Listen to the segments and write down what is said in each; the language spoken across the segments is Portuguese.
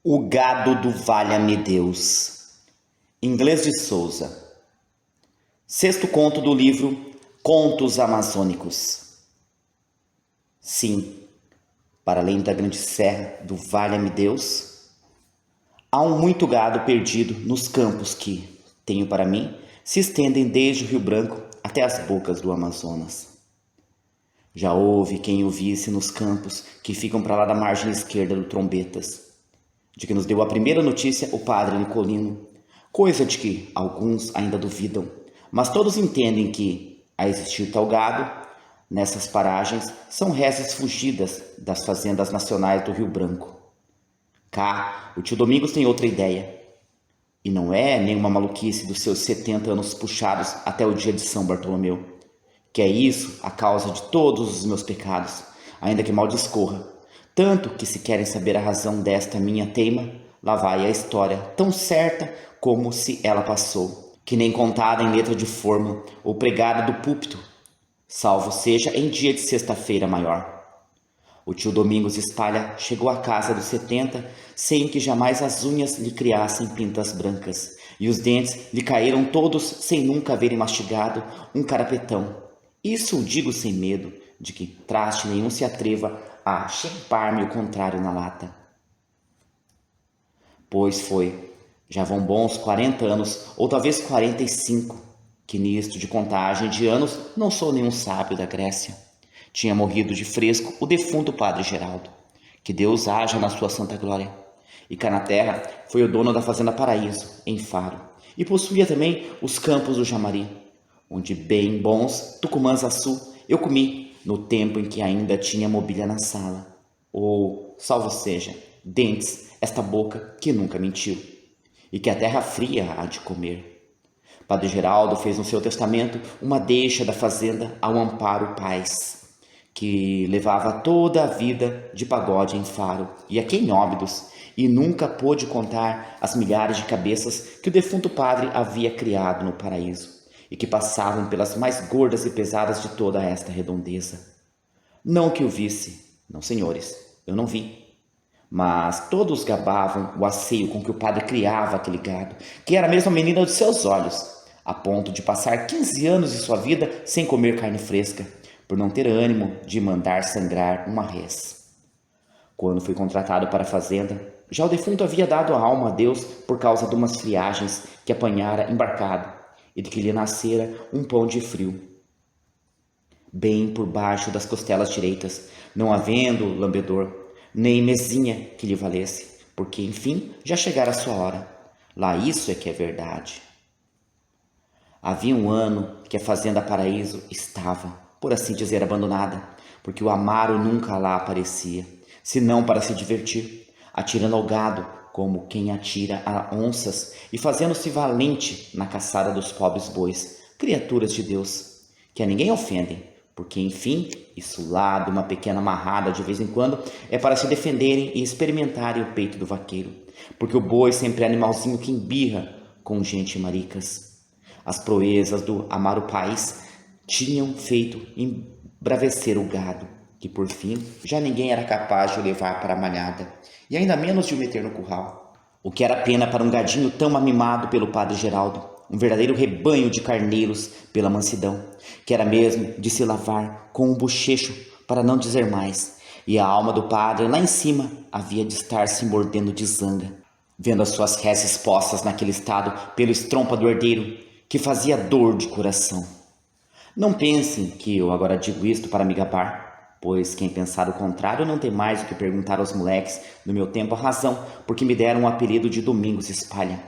O gado do valha-me Deus. Inglês de Souza. Sexto conto do livro Contos Amazônicos. Sim, para além da grande serra do valha-me Deus, há um muito gado perdido nos campos que, tenho para mim, se estendem desde o Rio Branco até as bocas do Amazonas. Já houve quem o visse nos campos que ficam para lá da margem esquerda do Trombetas, de que nos deu a primeira notícia o padre Nicolino, coisa de que alguns ainda duvidam, mas todos entendem que, a existir tal gado, nessas paragens são reses fugidas das fazendas nacionais do Rio Branco. Cá, o tio Domingos tem outra ideia, e não é nenhuma maluquice dos seus 70 anos puxados até o dia de São Bartolomeu, que é isso a causa de todos os meus pecados, ainda que mal discorra. Tanto que, se querem saber a razão desta minha teima, lá vai a história, tão certa como se ela passou, que nem contada em letra de forma ou pregada do púlpito, salvo seja em dia de sexta-feira maior. O tio Domingos Espalha chegou à casa dos 70 sem que jamais as unhas lhe criassem pintas brancas, e os dentes lhe caíram todos sem nunca haverem mastigado um carapetão. Isso o digo sem medo de que traste nenhum se atreva a chipar-me o contrário na lata. Pois foi, já vão bons 40 anos, ou talvez 45, que nisto de contagem de anos não sou nenhum sábio da Grécia. Tinha morrido de fresco o defunto padre Geraldo, que Deus haja na sua santa glória. E cá na terra foi o dono da fazenda Paraíso, em Faro, e possuía também os campos do Jamari, onde bem bons tucumãs açu eu comi no tempo em que ainda tinha mobília na sala, ou, salvo seja, dentes, esta boca que nunca mentiu, e que a terra fria há de comer. Padre Geraldo fez no seu testamento uma deixa da fazenda ao Amparo Paz, que levava toda a vida de pagode em Faro e aqui em Óbidos, e nunca pôde contar as milhares de cabeças que o defunto padre havia criado no paraíso, e que passavam pelas mais gordas e pesadas de toda esta redondeza. Não que o visse, não senhores, eu não vi, mas todos gabavam o asseio com que o padre criava aquele gado, que era mesmo a menina dos seus olhos, a ponto de passar 15 anos de sua vida sem comer carne fresca, por não ter ânimo de mandar sangrar uma res. Quando fui contratado para a fazenda, já o defunto havia dado a alma a Deus por causa de umas friagens que apanhara embarcado, e de que lhe nascera um pão de frio, bem por baixo das costelas direitas, não havendo lambedor, nem mesinha que lhe valesse, porque, enfim, já chegara a sua hora. Lá isso é que é verdade. Havia um ano que a fazenda Paraíso estava, por assim dizer, abandonada, porque o Amaro nunca lá aparecia, senão para se divertir, atirando ao gado, como quem atira a onças, e fazendo-se valente na caçada dos pobres bois, criaturas de Deus, que a ninguém ofendem, porque, enfim, isso lá de uma pequena amarrada de vez em quando é para se defenderem e experimentarem o peito do vaqueiro, porque o boi sempre é animalzinho que embirra com gente maricas. As proezas do Amaro Paz tinham feito embravecer o gado, que por fim já ninguém era capaz de o levar para a malhada, e ainda menos de o meter no curral. O que era pena para um gadinho tão amimado pelo padre Geraldo, um verdadeiro rebanho de carneiros pela mansidão, que era mesmo de se lavar com um bochecho, para não dizer mais, e a alma do padre lá em cima havia de estar se mordendo de zanga, vendo as suas reses postas naquele estado pelo estrompa do herdeiro, que fazia dor de coração. Não pensem que eu agora digo isto para me gabar, pois quem pensar o contrário não tem mais do que perguntar aos moleques do meu tempo a razão porque me deram o apelido de Domingos Espalha,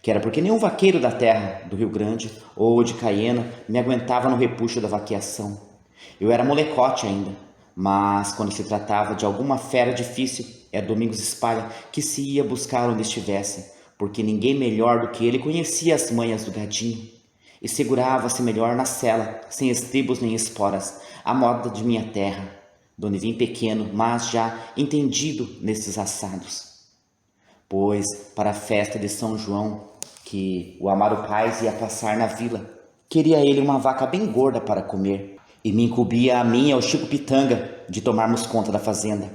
que era porque nenhum vaqueiro da terra do Rio Grande ou de Caiena me aguentava no repuxo da vaqueação. Eu era molecote ainda, mas quando se tratava de alguma fera difícil, era Domingos Espalha que se ia buscar onde estivesse, porque ninguém melhor do que ele conhecia as manhas do gadinho, e segurava-se melhor na sela, sem estribos nem esporas, à moda de minha terra, donde vim pequeno, mas já entendido nesses assados. Pois, para a festa de São João, que o Amaro Paz ia passar na vila, queria ele uma vaca bem gorda para comer, e me incumbia a mim e ao Chico Pitanga de tomarmos conta da fazenda.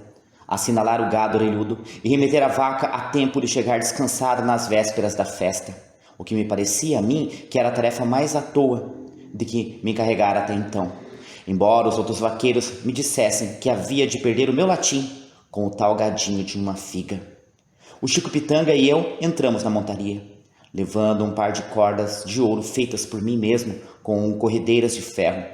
assinalar o gado orelhudo e remeter a vaca a tempo de chegar descansada nas vésperas da festa, o que me parecia a mim que era a tarefa mais à toa de que me encarregara até então, embora os outros vaqueiros me dissessem que havia de perder o meu latim com o tal gadinho de uma figa. O Chico Pitanga e eu entramos na montaria, levando um par de cordas de ouro feitas por mim mesmo com corredeiras de ferro,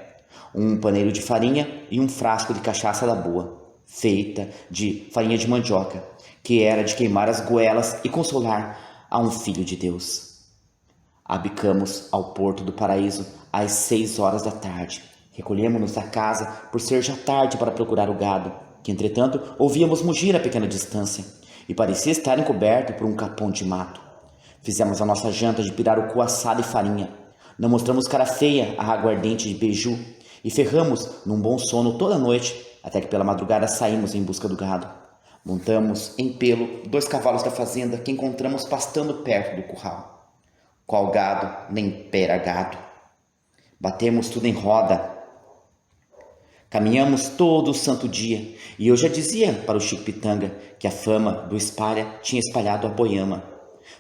um paneiro de farinha e um frasco de cachaça da boa, feita de farinha de mandioca, que era de queimar as goelas e consolar a um filho de Deus. Abicamos ao Porto do Paraíso às 6 horas da tarde. Recolhemos-nos da casa por ser já tarde para procurar o gado, que entretanto ouvíamos mugir a pequena distância e parecia estar encoberto por um capão de mato. Fizemos a nossa janta de pirarucu assado e farinha. Não mostramos cara feia à aguardente de beiju e ferramos num bom sono toda a noite, até que pela madrugada saímos em busca do gado. Montamos em pelo 2 cavalos da fazenda que encontramos pastando perto do curral. Qual gado, nem pera gado. Batemos tudo em roda. Caminhamos todo o santo dia, e eu já dizia para o Chico Pitanga que a fama do espalha tinha espalhado a boiama,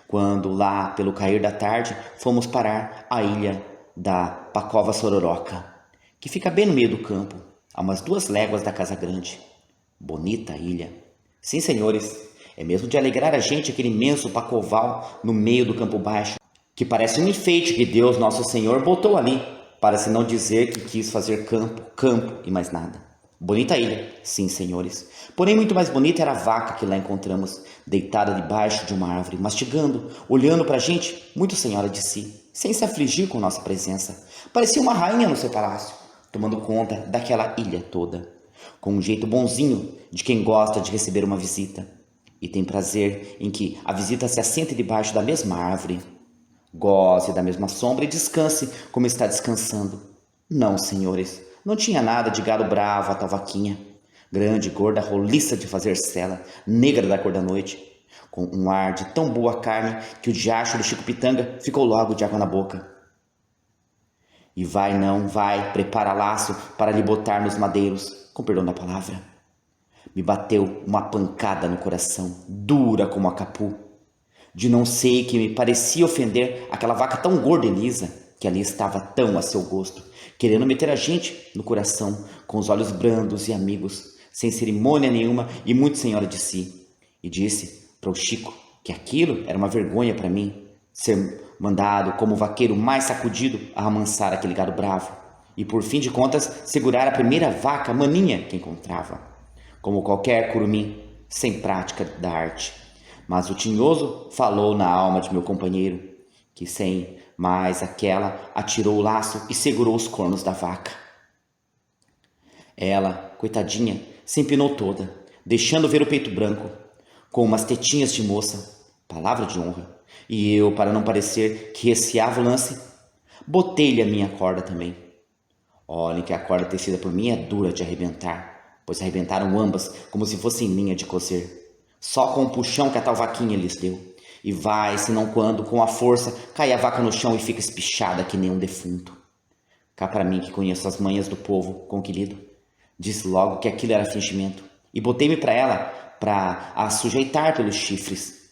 quando lá pelo cair da tarde fomos parar à ilha da Pacova Sororoca, que fica bem no meio do campo, a umas 2 léguas da Casa Grande. Bonita ilha. Sim, senhores, é mesmo de alegrar a gente aquele imenso pacoval no meio do Campo Baixo, que parece um enfeite que Deus Nosso Senhor botou ali, para se não dizer que quis fazer campo e mais nada. Bonita ilha, sim, senhores. Porém, muito mais bonita era a vaca que lá encontramos, deitada debaixo de uma árvore, mastigando, olhando para a gente, muito senhora de si, sem se afligir com nossa presença. Parecia uma rainha no seu palácio, tomando conta daquela ilha toda, com um jeito bonzinho de quem gosta de receber uma visita e tem prazer em que a visita se assente debaixo da mesma árvore, goze da mesma sombra e descanse como está descansando. Não, senhores, não tinha nada de gado bravo a tal vaquinha, grande, gorda, roliça de fazer sela, negra da cor da noite, com um ar de tão boa carne que o diacho do Chico Pitanga ficou logo de água na boca. E vai, não vai, prepara laço para lhe botar nos madeiros, com perdão da palavra. Me bateu uma pancada no coração, dura como a capu, de não sei que me parecia ofender aquela vaca tão gorda e lisa, que ali estava tão a seu gosto, querendo meter a gente no coração, com os olhos brandos e amigos, sem cerimônia nenhuma e muito senhora de si. E disse para o Chico que aquilo era uma vergonha para mim, ser mandado como o vaqueiro mais sacudido a amansar aquele gado bravo, e por fim de contas segurar a primeira vaca maninha que encontrava, como qualquer curumim, sem prática da arte. Mas o tinhoso falou na alma de meu companheiro, que sem mais aquela atirou o laço e segurou os cornos da vaca. Ela, coitadinha, se empinou toda, deixando ver o peito branco, com umas tetinhas de moça, palavra de honra, e eu, para não parecer que receava o lance, botei-lhe a minha corda também. Olhem que a corda tecida por mim é dura de arrebentar, pois arrebentaram ambas como se fossem linha de coser. Só com o puxão que a tal vaquinha lhes deu. E vai, senão quando, com a força, cai a vaca no chão e fica espichada que nem um defunto. Cá para mim que conheço as manhas do povo, com que lido, disse logo que aquilo era fingimento, e botei-me para ela, para a sujeitar pelos chifres,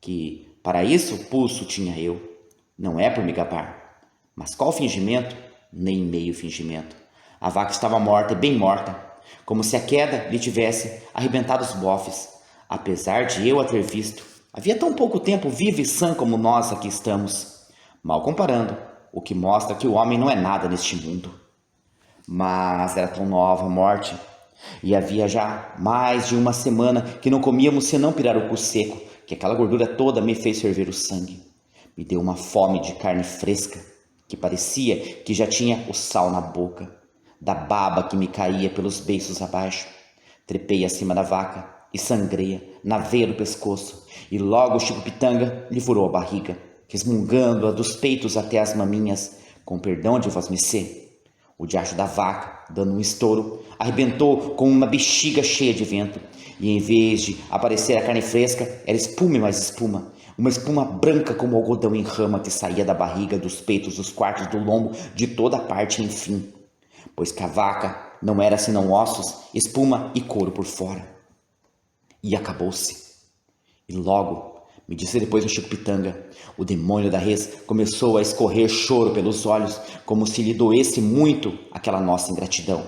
que para isso pulso tinha eu. Não é por me gabar, mas qual fingimento? Nem meio fingimento. A vaca estava morta, e bem morta, como se a queda lhe tivesse arrebentado os bofes. Apesar de eu a ter visto, havia tão pouco tempo viva e sã como nós aqui estamos, mal comparando, o que mostra que o homem não é nada neste mundo. Mas era tão nova a morte, e havia já mais de uma semana que não comíamos senão pirarucu seco, que aquela gordura toda me fez ferver o sangue. Me deu uma fome de carne fresca, que parecia que já tinha o sal na boca, da baba que me caía pelos beiços abaixo. Trepei acima da vaca e sangrei na veia do pescoço, e logo o Chico Pitanga lhe furou a barriga, resmungando-a dos peitos até as maminhas, com perdão de vosmecê. O diacho da vaca, dando um estouro, arrebentou com uma bexiga cheia de vento, e em vez de aparecer a carne fresca, era espuma e mais espuma, uma espuma branca como algodão em rama que saía da barriga, dos peitos, dos quartos, do lombo, de toda a parte, enfim, pois que a vaca não era senão ossos, espuma e couro por fora. e acabou-se. E logo, me disse depois o Chico Pitanga, o demônio da res começou a escorrer choro pelos olhos, como se lhe doesse muito aquela nossa ingratidão.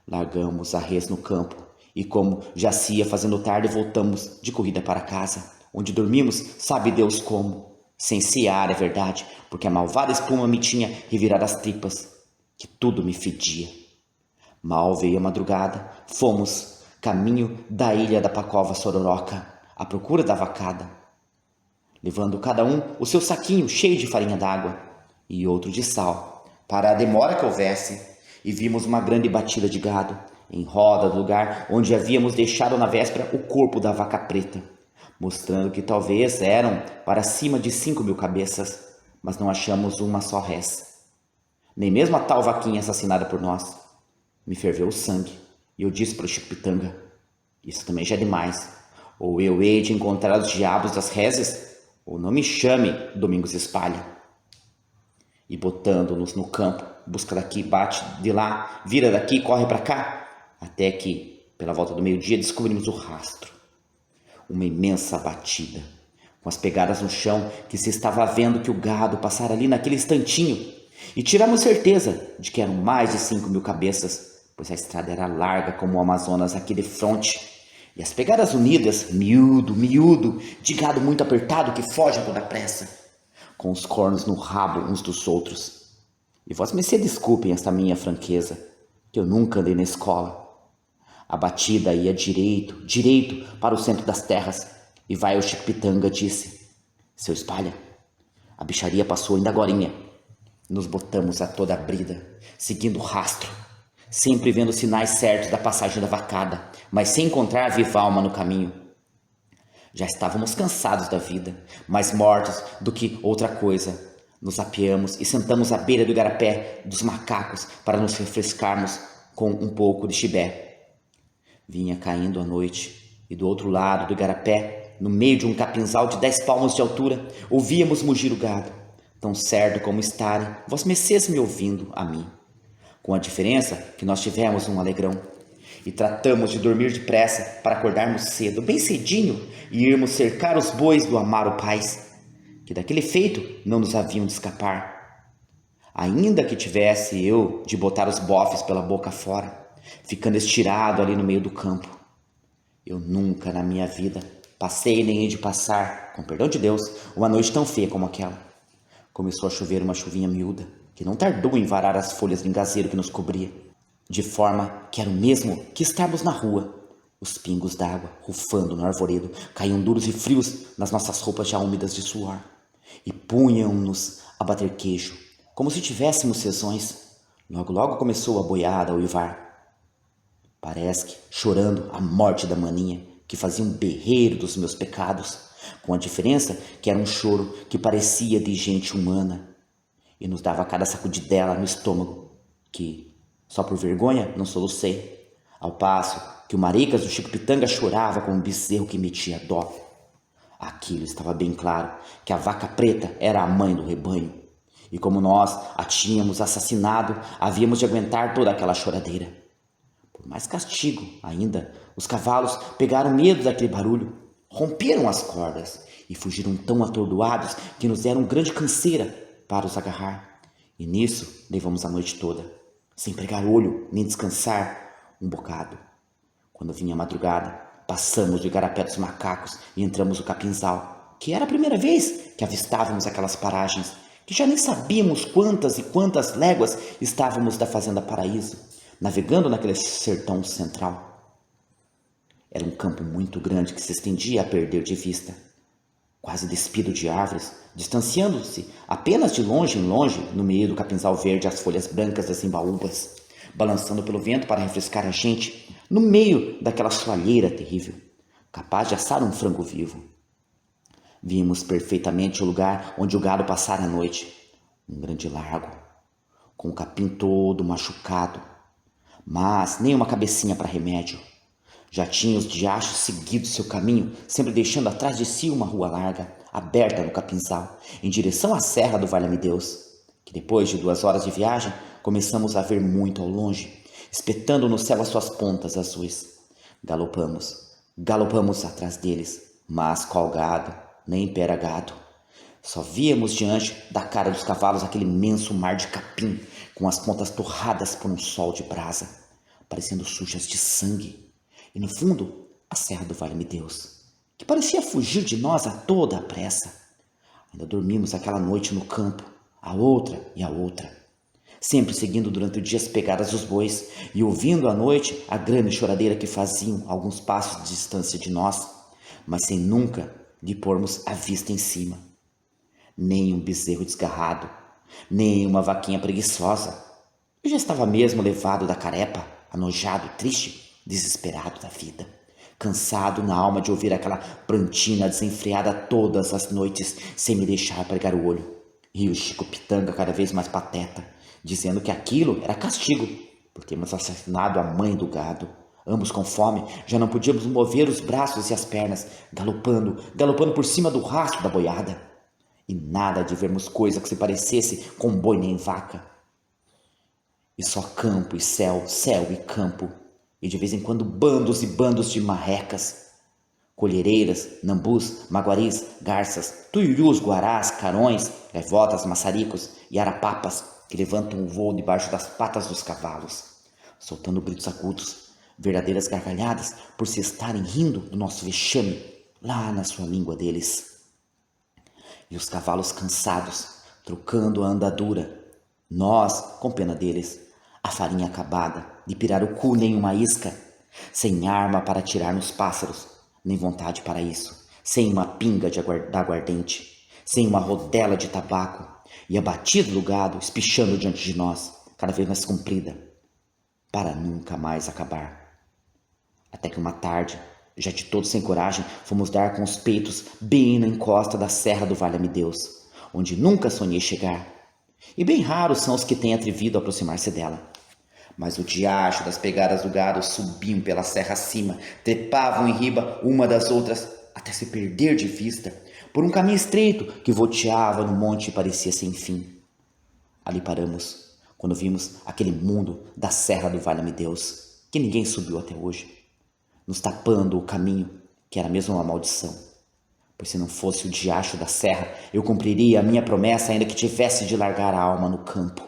Largamos a res no campo e, como já se ia fazendo tarde, voltamos de corrida para casa, onde dormimos, sabe Deus como, sem cear, é verdade, porque a malvada espuma me tinha revirado as tripas, que tudo me fedia. Mal veio a madrugada, fomos caminho da ilha da Pacova Sororoca, à procura da vacada, levando cada um o seu saquinho cheio de farinha d'água e outro de sal, para a demora que houvesse, e vimos uma grande batida de gado, em roda do lugar onde havíamos deixado na véspera o corpo da vaca preta, mostrando que talvez eram para cima de 5.000 cabeças, mas não achamos uma só res. Nem mesmo a tal vaquinha assassinada por nós. Me ferveu o sangue, e eu disse para o Chico Pitanga, isso também já é demais. Ou eu hei de encontrar os diabos das reses, ou não me chame Domingos Espalha. E botando-nos no campo, busca daqui, bate de lá, vira daqui, corre para cá, até que, pela volta do meio-dia, descobrimos o rastro. Uma imensa batida, com as pegadas no chão, que se estava vendo que o gado passara ali naquele instantinho, e tiramos certeza de que eram mais de 5.000 cabeças, pois a estrada era larga como o Amazonas aqui de fronte, e as pegadas unidas, miúdo, de gado muito apertado que foge a toda pressa, com os cornos no rabo uns dos outros. E vós me desculpem esta minha franqueza, que eu nunca andei na escola. A batida ia direito para o centro das terras, e vai o Chico Pitanga disse, seu Espalha, a bicharia passou ainda agorinha. Nos botamos a toda a brida, seguindo o rastro, sempre vendo sinais certos da passagem da vacada, mas sem encontrar viva alma no caminho. Já estávamos cansados da vida, mais mortos do que outra coisa. Nos apeamos e sentamos à beira do igarapé dos macacos para nos refrescarmos com um pouco de chibé. Vinha caindo a noite e do outro lado do igarapé, no meio de um capinzal de 10 palmos de altura, ouvíamos mugir o gado, tão certo como estarem vós mercês me ouvindo a mim, com a diferença que nós tivemos um alegrão, e tratamos de dormir depressa para acordarmos cedo, bem cedinho, e irmos cercar os bois do Amaro Paz, que daquele feito não nos haviam de escapar. Ainda que tivesse eu de botar os bofes pela boca fora, ficando estirado ali no meio do campo. Eu nunca na minha vida passei nem hei de passar, com perdão de Deus, uma noite tão feia como aquela. Começou a chover uma chuvinha miúda, que não tardou em varar as folhas de engazeiro que nos cobria, de forma que era o mesmo que estarmos na rua. Os pingos d'água, rufando no arvoredo, caíam duros e frios nas nossas roupas já úmidas de suor, e punham-nos a bater queixo, como se tivéssemos sezões. Logo começou a boiada a uivar. Parece que, chorando a morte da maninha, que fazia um berreiro dos meus pecados, com a diferença que era um choro que parecia de gente humana, e nos dava cada sacudidela no estômago, que, só por vergonha, não solucei, ao passo que o Maricas do Chico Pitanga chorava como um bezerro que metia dó. Aquilo estava bem claro, que a vaca preta era a mãe do rebanho, e como nós a tínhamos assassinado, havíamos de aguentar toda aquela choradeira. Por mais castigo ainda, os cavalos pegaram medo daquele barulho, romperam as cordas e fugiram tão atordoados que nos deram grande canseira para os agarrar. E nisso levamos a noite toda, sem pregar olho nem descansar um bocado. Quando vinha a madrugada, passamos do igarapé dos macacos e entramos no capinzal, que era a primeira vez que avistávamos aquelas paragens, que já nem sabíamos quantas e quantas léguas estávamos da fazenda Paraíso, navegando naquele sertão central. Era um campo muito grande que se estendia a perder de vista, quase despido de árvores, distanciando-se apenas de longe em longe, no meio do capinzal verde, as folhas brancas das embaúbas, balançando pelo vento para refrescar a gente, no meio daquela soalheira terrível, capaz de assar um frango vivo. Vimos perfeitamente o lugar onde o gado passara a noite, um grande largo, com o capim todo machucado, mas nem uma cabecinha para remédio. Já tinha os diachos seguido seu caminho, sempre deixando atrás de si uma rua larga, aberta no capinzal, em direção à serra do Valha-me-Deus, que depois de 2 horas de viagem, começamos a ver muito ao longe, espetando no céu as suas pontas azuis. Galopamos, Galopamos atrás deles, mas qual gado, nem pera gado. Só víamos diante da cara dos cavalos aquele imenso mar de capim, com as pontas torradas por um sol de brasa, parecendo sujas de sangue. E no fundo, a serra do Vale-me-Deus, que parecia fugir de nós a toda a pressa. Ainda dormimos aquela noite no campo, a outra e a outra, sempre seguindo durante o dia as pegadas dos bois e ouvindo à noite a grande choradeira que faziam alguns passos de distância de nós, mas sem nunca lhe pormos a vista em cima. Nem um bezerro desgarrado, nem uma vaquinha preguiçosa. Eu já estava mesmo levado da carepa, anojado, triste, desesperado da vida, cansado na alma de ouvir aquela prantina desenfreada todas as noites sem me deixar pregar o olho. E o Chico Pitanga cada vez mais pateta, dizendo que aquilo era castigo, por termos assassinado a mãe do gado. Ambos com fome, já não podíamos mover os braços e as pernas, galopando por cima do rastro da boiada. E nada de vermos coisa que se parecesse com boi nem vaca. E só campo e céu, céu e campo, e de vez em quando bandos e bandos de marrecas, colhereiras, nambus, maguaris, garças, tuiurus, guarás, carões, gaivotas, maçaricos e arapapas que levantam o voo debaixo das patas dos cavalos, soltando gritos agudos, verdadeiras gargalhadas por se estarem rindo do nosso vexame lá na sua língua deles. E os cavalos cansados, trocando a andadura, nós, com pena deles, a farinha acabada, de pirarucu nem uma isca, sem arma para atirar nos pássaros, nem vontade para isso, sem uma pinga da aguardente, sem uma rodela de tabaco, e abatido do gado, espichando diante de nós, cada vez mais comprida, para nunca mais acabar. Até que uma tarde, já de todos sem coragem, fomos dar com os peitos bem na encosta da serra do Valha-me-Deus, onde nunca sonhei chegar, e bem raros são os que têm atrevido a aproximar-se dela. Mas o diacho das pegadas do gado subiam pela serra acima, trepavam em riba uma das outras, até se perder de vista, por um caminho estreito que volteava no monte e parecia sem fim. Ali paramos, quando vimos aquele mundo da serra do Valha-me-Deus, que ninguém subiu até hoje, nos tapando o caminho, que era mesmo uma maldição. Pois se não fosse o diacho da serra, eu cumpriria a minha promessa ainda que tivesse de largar a alma no campo.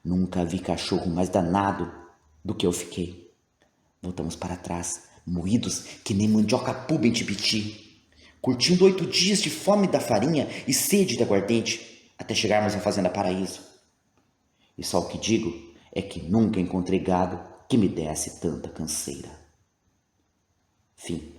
Nunca vi cachorro mais danado do que eu fiquei. Voltamos para trás, moídos que nem mandioca puba em Tibiti, curtindo 8 dias de fome da farinha e sede da aguardente, até chegarmos à Fazenda Paraíso. E só o que digo é que nunca encontrei gado que me desse tanta canseira. Fim.